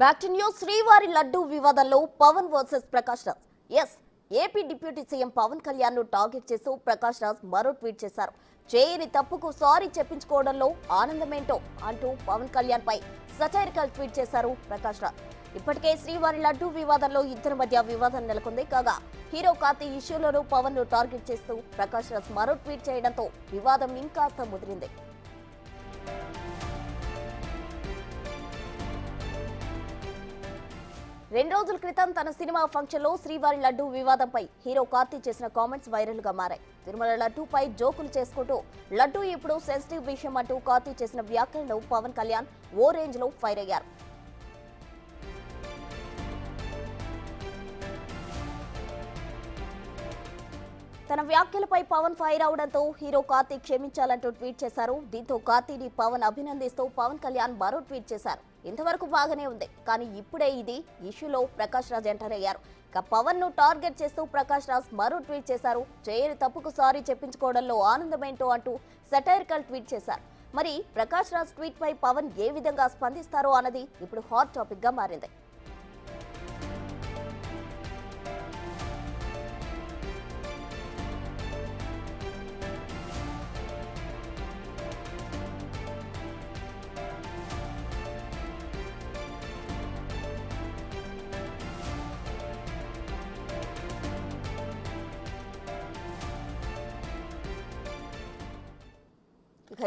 Back to news. శ్రీవారి లడ్డు వివాదంలో Pawan versus Prakash Raj. Yes, AP deputy CM Pawan Kalyan ను టార్గెట్ చేస్తూ ప్రకాష్ రాజ్ మరో ట్వీట్ చేశారు. చేయని తప్పుకు సారీ చెప్పించుకోవడంలో ఆనందమేంటో అంటూ పవన్ కళ్యాణ్ పై సటైరికల్ ట్వీట్ చేశారు ప్రకాష్ రాజ్. ఇప్పటికే శ్రీవారి లడ్డు వివాదంలో ఇద్దరి మధ్య వివాదం నెలకొంది. కాగా హీరో కార్తీ ఇష్యూలోనూ పవన్ ను టార్గెట్ చేస్తూ ప్రకాష్ రాజ్ మరో ట్వీట్ చేయడంతో వివాదం ఇంకాస్త ముదిరింది. 2 రోజుల క్రితం తన సినిమా ఫంక్షన్ లో శ్రీవారి లడ్డు వివాదంపై హీరో కార్తీ చేసిన కామెంట్స్ వైరల్ గా మారాయి. తిరుమల లడ్డూపై జోకులు చేసుకుంటూ లడ్డు ఇప్పుడు సెన్సిటివ్ విషయం అంటూ కార్తీ చేసిన వ్యాఖ్యలను పవన్ కళ్యాణ్ ఓ రేంజ్ లో ఫైర్ అయ్యారు. తన వ్యాఖ్యలపై పవన్ ఫైర్ అవడంతో హీరో కార్తీ క్షమించాలంటూ ట్వీట్ చేశారు. దీంతో కార్తీని పవన్ అభినందిస్తూ పవన్ కళ్యాణ్ మరో ట్వీట్ చేశారు. ఇంతవరకు బాగానే ఉంది, కానీ ఇప్పుడే ఇది ఇష్యూలో ప్రకాష్ రాజ్ ఎంటర్ అయ్యారు. ఇక పవన్ ను టార్గెట్ చేస్తూ ప్రకాష్ రాజ్ మరో ట్వీట్ చేశారు. చేయని తప్పుకు సారీ చెప్పించుకోవడంలో ఆనందమేంటో అంటూ సటైరికల్ ట్వీట్ చేశారు. మరి ప్రకాష్ రాజ్ ట్వీట్ పై పవన్ ఏ విధంగా స్పందిస్తారో అన్నది ఇప్పుడు హాట్ టాపిక్ గా మారింది.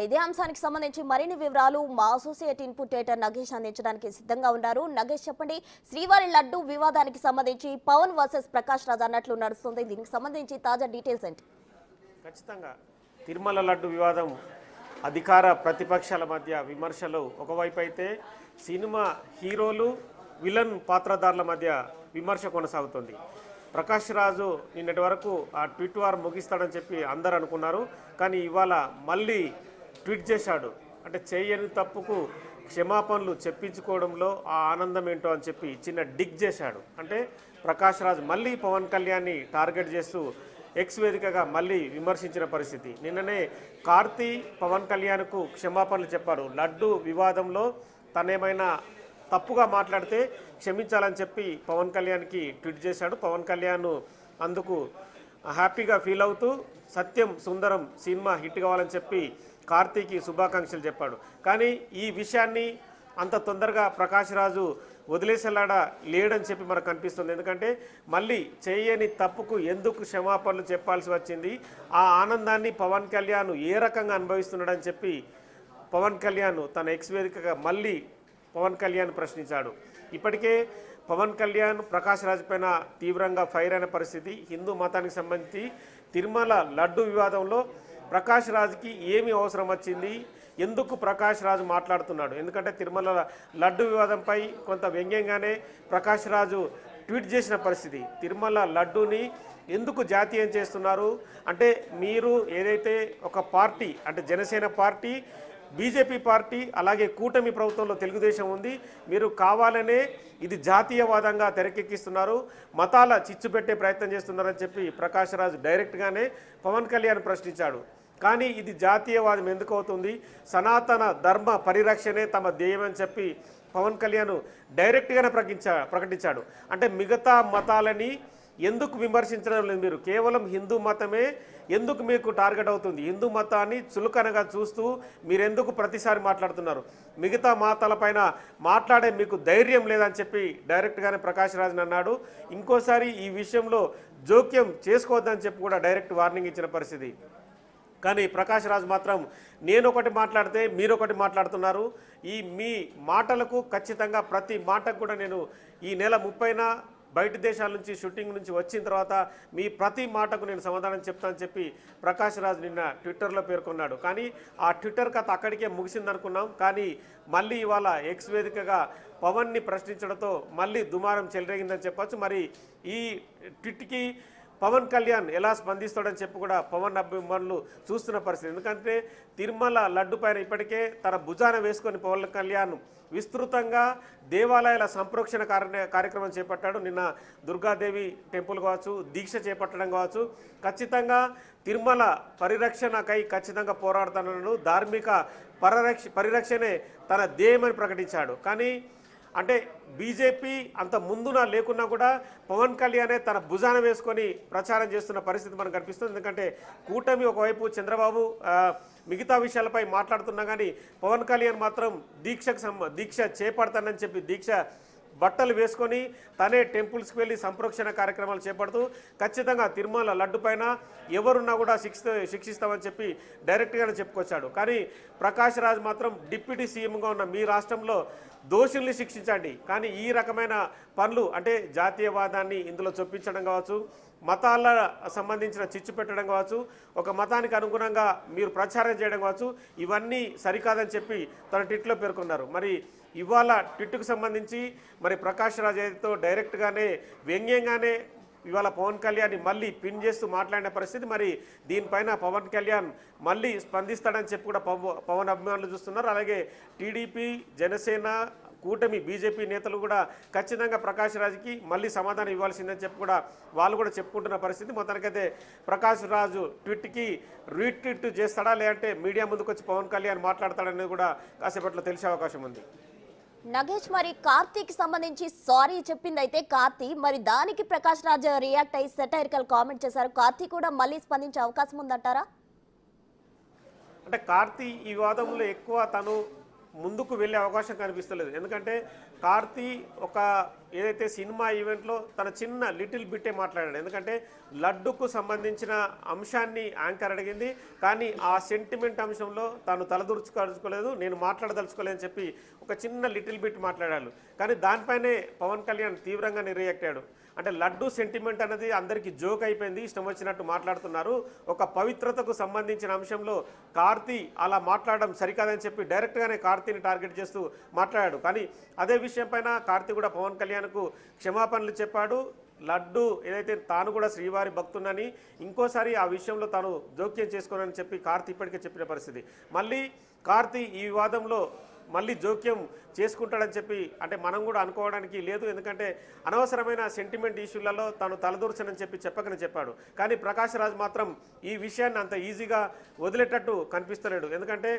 ఇదే అంశానికి సంబంధించి మరిన్ని వివరాలు మా అసోసియేట్ ఇన్పుట్ ఎడిటర్ నగేష్ అందించడానికి సిద్ధంగా ఉన్నారు. నగేష్, చెప్పండి, శ్రీవారి లడ్డు వివాదానికి సంబంధించి పవన్ వర్సెస్ ప్రకాష్ రాజ్ అన్నట్లు నడుస్తుంది. దీనికి సంబంధించి తాజా డీటెయిల్స్ ఏంటి? ఖచ్చితంగా తిరుమల లడ్డు వివాదం అధికార ప్రతిపక్షాల మధ్య విమర్శలు ఒకవైపు అయితే, సినిమా హీరోలు విలన్ పాత్రధారుల మధ్య విమర్శ కొనసాగుతుంది. ప్రకాష్ రాజు నిన్నటి వరకు ఆ ట్వీట్ వార్ ముగిస్తాడని చెప్పి అందరు అనుకున్నారు. కానీ ఇవాళ మళ్ళీ ట్వీట్ చేశాడు. అంటే చేయని తప్పుకు క్షమాపణలు చెప్పించుకోవడంలో ఆ ఆనందం ఏంటో అని చెప్పి చిన్న డిగ్ చేశాడు. అంటే ప్రకాష్ రాజ్ మళ్ళీ పవన్ కళ్యాణ్ని టార్గెట్ చేస్తూ ఎక్స్ వేదికగా మళ్ళీ విమర్శించిన పరిస్థితి. నిన్ననే కార్తీ పవన్ కళ్యాణ్కు క్షమాపణలు చెప్పారు. లడ్డు వివాదంలో తనేమైనా తప్పుగా మాట్లాడితే క్షమించాలని చెప్పి పవన్ కళ్యాణ్కి ట్వీట్ చేశాడు. పవన్ కళ్యాణ్ అందుకు హ్యాపీగా ఫీల్ అవుతూ సత్యం సుందరం సినిమా హిట్ కావాలని చెప్పి కార్తీకి శుభాకాంక్షలు చెప్పాడు. కానీ ఈ విషయాన్ని అంత తొందరగా ప్రకాష్ రాజు వదిలేసేలాడా లేడని చెప్పి మనకు కనిపిస్తుంది. ఎందుకంటే మళ్ళీ చేయని తప్పుకు ఎందుకు క్షమాపణలు చెప్పాల్సి వచ్చింది, ఆ ఆనందాన్ని పవన్ కళ్యాణ్ ఏ రకంగా అనుభవిస్తున్నాడని చెప్పి పవన్ కళ్యాణ్ తన ఎక్స్ వేదికగా మళ్ళీ పవన్ కళ్యాణ్ ప్రశ్నించాడు. ఇప్పటికే పవన్ కళ్యాణ్ ప్రకాష్ రాజ్ పైన తీవ్రంగా ఫైర్ అయిన పరిస్థితి. హిందూ మతానికి సంబంధించి తిరుమల లడ్డు వివాదంలో ప్రకాష్ రాజ్కి ఏమి అవసరం వచ్చింది, ఎందుకు ప్రకాష్ రాజు మాట్లాడుతున్నాడు? ఎందుకంటే తిరుమల లడ్డు వివాదంపై కొంత వ్యంగ్యంగానే ప్రకాష్ రాజు ట్వీట్ చేసిన పరిస్థితి. తిరుమల లడ్డూని ఎందుకు జాతీయం చేస్తున్నారు అంటే, మీరు ఏదైతే ఒక పార్టీ అంటే జనసేన పార్టీ, బీజేపీ పార్టీ, అలాగే కూటమి ప్రభుత్వంలో తెలుగుదేశం ఉంది, మీరు కావాలనే ఇది జాతీయవాదంగా తెరకెక్కిస్తున్నారు, మతాల చిచ్చు పెట్టే ప్రయత్నం చేస్తున్నారని చెప్పి ప్రకాష్ రాజ్ డైరెక్ట్గానే పవన్ కళ్యాణ్ ప్రశ్నించాడు. కానీ ఇది జాతీయవాదం ఎందుకు అవుతుంది, సనాతన ధర్మ పరిరక్షణే తమ ధ్యేయమని చెప్పి పవన్ కళ్యాణ్ డైరెక్ట్గానే ప్రకటించాడు. అంటే మిగతా మతాలని ఎందుకు విమర్శించడం లేదు, మీరు కేవలం హిందూ మతమే ఎందుకు మీకు టార్గెట్ అవుతుంది, హిందూ మతాన్ని చులకనగా చూస్తూ మీరెందుకు ప్రతిసారి మాట్లాడుతున్నారు, మిగతా మతాలపైన మాట్లాడే మీకు ధైర్యం లేదని చెప్పి డైరెక్ట్గానే ప్రకాష్ రాజ్ అన్నాడు. ఇంకోసారి ఈ విషయంలో జోక్యం చేసుకోవద్దని చెప్పి కూడా డైరెక్ట్ వార్నింగ్ ఇచ్చిన పరిస్థితి. కానీ ప్రకాష్ రాజ్ మాత్రం నేను ఒకటి మాట్లాడితే మీరు ఒకటి మాట్లాడుతున్నారు, ఈ మీ మాటలకు ఖచ్చితంగా ప్రతి మాటకు కూడా నేను ఈ నెల 30న బయట దేశాల నుంచి షూటింగ్ నుంచి వచ్చిన తర్వాత మీ ప్రతి మాటకు నేను సమాధానం చెప్తానని చెప్పి ప్రకాష్ రాజ్ నిన్న ట్విట్టర్లో పేర్కొన్నాడు. కానీ ఆ ట్విట్టర్ కథ అక్కడికే ముగిసిందనుకున్నాం. కానీ మళ్ళీ ఇవాళ ఎక్స్ వేదికగా పవన్ని ప్రశ్నించడంతో మళ్ళీ దుమారం చెలరేగిందని చెప్పొచ్చు. మరి ఈ ట్వీట్కి పవన్ కళ్యాణ్ ఎలా స్పందిస్తాడని చెప్పి కూడా పవన్ అభిమానులు చూస్తున్న పరిస్థితి. ఎందుకంటే తిరుమల లడ్డు పైన ఇప్పటికే తన భుజాన వేసుకొని పవన్ కళ్యాణ్ విస్తృతంగా దేవాలయాల సంప్రోక్షణ కార్యక్రమం చేపట్టాడు. నిన్న దుర్గాదేవి టెంపుల్ కావచ్చు, దీక్ష చేపట్టడం కావచ్చు, ఖచ్చితంగా తిరుమల పరిరక్షణకై ఖచ్చితంగా పోరాడుతున్నాడు. ధార్మిక పరిరక్షణే తన ధ్యేయమని ప్రకటించాడు. కానీ అంటే బీజేపీ అంత ముందున లేకున్నా కూడా పవన్ కళ్యాణే తన భుజాన వేసుకొని ప్రచారం చేస్తున్న పరిస్థితి మనకు కనిపిస్తుంది. ఎందుకంటే కూటమి ఒకవైపు చంద్రబాబు మిగతా విషయాలపై మాట్లాడుతున్నా కానీ పవన్ కళ్యాణ్ మాత్రం దీక్ష చేపడతానని చెప్పి దీక్ష బట్టలు వేసుకొని తనే టెంపుల్స్కి వెళ్ళి సంప్రోక్షణ కార్యక్రమాలు చేపడుతూ ఖచ్చితంగా తిరుమల లడ్డు పైన ఎవరున్నా కూడా శిక్షిస్తామని చెప్పి డైరెక్ట్గానే చెప్పుకొచ్చాడు. కానీ ప్రకాష్ రాజ్ మాత్రం డిప్యూటీ సీఎంగా ఉన్న మీ రాష్ట్రంలో దోషుల్ని శిక్షించండి, కానీ ఈ రకమైన పనులు అంటే జాతీయవాదాన్ని ఇందులో చొప్పించడం కావచ్చు, మతాల సంబంధించిన చిచ్చు పెట్టడం కావచ్చు, ఒక మతానికి అనుగుణంగా మీరు ప్రచారం చేయడం కావచ్చు, ఇవన్నీ సరికాదని చెప్పి తన ట్వీట్లో పేర్కొన్నారు. మరి ఇవాళ ట్వీట్కు సంబంధించి మరి ప్రకాష్ రాజ్ అయితే డైరెక్ట్గానే వ్యంగ్యంగానే ఇవాళ పవన్ కళ్యాణ్ని మళ్ళీ పిన్ చేస్తూ మాట్లాడిన పరిస్థితి. మరి దీనిపైన పవన్ కళ్యాణ్ మళ్ళీ స్పందిస్తాడని చెప్పి కూడా పవన్ అభిమానులు చూస్తున్నారు. అలాగే టీడీపీ, జనసేన, కూటమి, బీజేపీ నేతలు కూడా ఖచ్చితంగా ప్రకాష్ రాజ్కి మళ్ళీ సమాధానం ఇవ్వాల్సిందని చెప్పి కూడా వాళ్ళు కూడా చెప్పుకుంటున్న పరిస్థితి. మొత్తానికైతే ప్రకాష్ రాజు ట్వీట్కి రీట్వీట్ చేస్తాడా లేదంటే మీడియా ముందుకు వచ్చి పవన్ కళ్యాణ్ మాట్లాడతాడనేది కూడా కాసేపట్లో తెలిసే అవకాశం ఉంది. నగేష్, మరి కార్తీక్ సంబంధించి సారీ చెప్పిందైతే కార్తీ, మరి దానికి ప్రకాష్ రాజ్ రియాక్ట్ అయ్యి సెటైరికల్ కామెంట్ చేశారు. కార్తీ కూడా మళ్ళీ స్పందించే అవకాశం ఉందంటారా? అంటే కార్తీ ఈ వివాదంలో ఎక్కువ తను ముందుకు వెళ్ళే అవకాశం కనిపిస్తలేదు. ఎందుకంటే కార్తీ ఒక ఏదైతే సినిమా ఈవెంట్లో తన చిన్న లిటిల్ బిట్టే మాట్లాడాడు. ఎందుకంటే లడ్డుకు సంబంధించిన అంశాన్ని యాంకర్ అడిగింది, కానీ ఆ సెంటిమెంట్ అంశంలో తాను తలదూర్చుకోలేదు, నేను మాట్లాడదలుచుకోలేదని చెప్పి ఒక చిన్న లిటిల్ బిట్ మాట్లాడాడు. కానీ దానిపైనే పవన్ కళ్యాణ్ తీవ్రంగా రియాక్ట్ అయ్యాడు. అంటే లడ్డు సెంటిమెంట్ అనేది అందరికీ జోక్ అయిపోయింది, ఇష్టం వచ్చినట్టు మాట్లాడుతున్నారు, ఒక పవిత్రతకు సంబంధించిన అంశంలో కార్తీ అలా మాట్లాడడం సరికాదని చెప్పి డైరెక్ట్గానే కార్తీని టార్గెట్ చేస్తూ మాట్లాడాడు. కానీ అదే విషయం పైన కార్తీ కూడా పవన్ కళ్యాణ్కు క్షమాపణలు చెప్పాడు. లడ్డు ఏదైతే తాను కూడా శ్రీవారి భక్తునని, ఇంకోసారి ఆ విషయంలో తాను జోక్యం చేసుకోనని చెప్పి కార్తీ ఇప్పటికే చెప్పిన పరిస్థితి. మళ్ళీ కార్తీ ఈ వివాదంలో మళ్ళీ జోక్యం చేసుకుంటాడని చెప్పి అంటే మనం కూడా అనుకోవడానికి లేదు. ఎందుకంటే అనవసరమైన సెంటిమెంట్ ఇష్యూలలో తాను తలదూర్చనని చెప్పకనే చెప్పాడు. కానీ ప్రకాష్ రాజ్ మాత్రం ఈ విషయాన్ని అంత ఈజీగా వదిలేటట్టు కనిపిస్తలేడు. ఎందుకంటే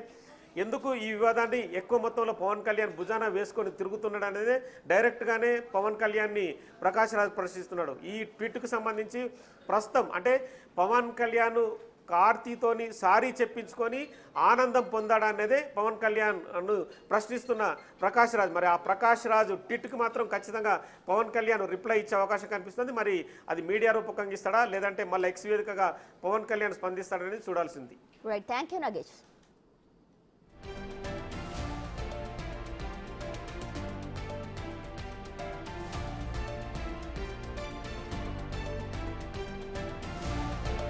ఎందుకు ఈ వివాదాన్ని ఎక్కువ మొత్తంలో పవన్ కళ్యాణ్ భుజాన వేసుకొని తిరుగుతున్నాడు అనేది డైరెక్ట్గానే పవన్ కళ్యాణ్ని ప్రకాష్ రాజ్ ప్రశ్నిస్తున్నాడు. ఈ ట్వీట్కు సంబంధించి ప్రస్తుతం అంటే పవన్ కళ్యాణ్ కార్తీతోని సారీ చెప్పించుకొని ఆనందం పొందాడనేదే పవన్ కళ్యాణ్ ప్రశ్నిస్తున్న ప్రకాష్ రాజ్. మరి ఆ ప్రకాష్ రాజ్ ట్వీట్కి మాత్రం ఖచ్చితంగా పవన్ కళ్యాణ్ రిప్లై ఇచ్చే అవకాశం కనిపిస్తుంది. మరి అది మీడియా రూపకంగా ఇస్తాడా లేదంటే మళ్ళీ ఎక్స్ వేదికగా పవన్ కళ్యాణ్ స్పందిస్తాడనేది చూడాల్సింది. Right, thank you Nagesh.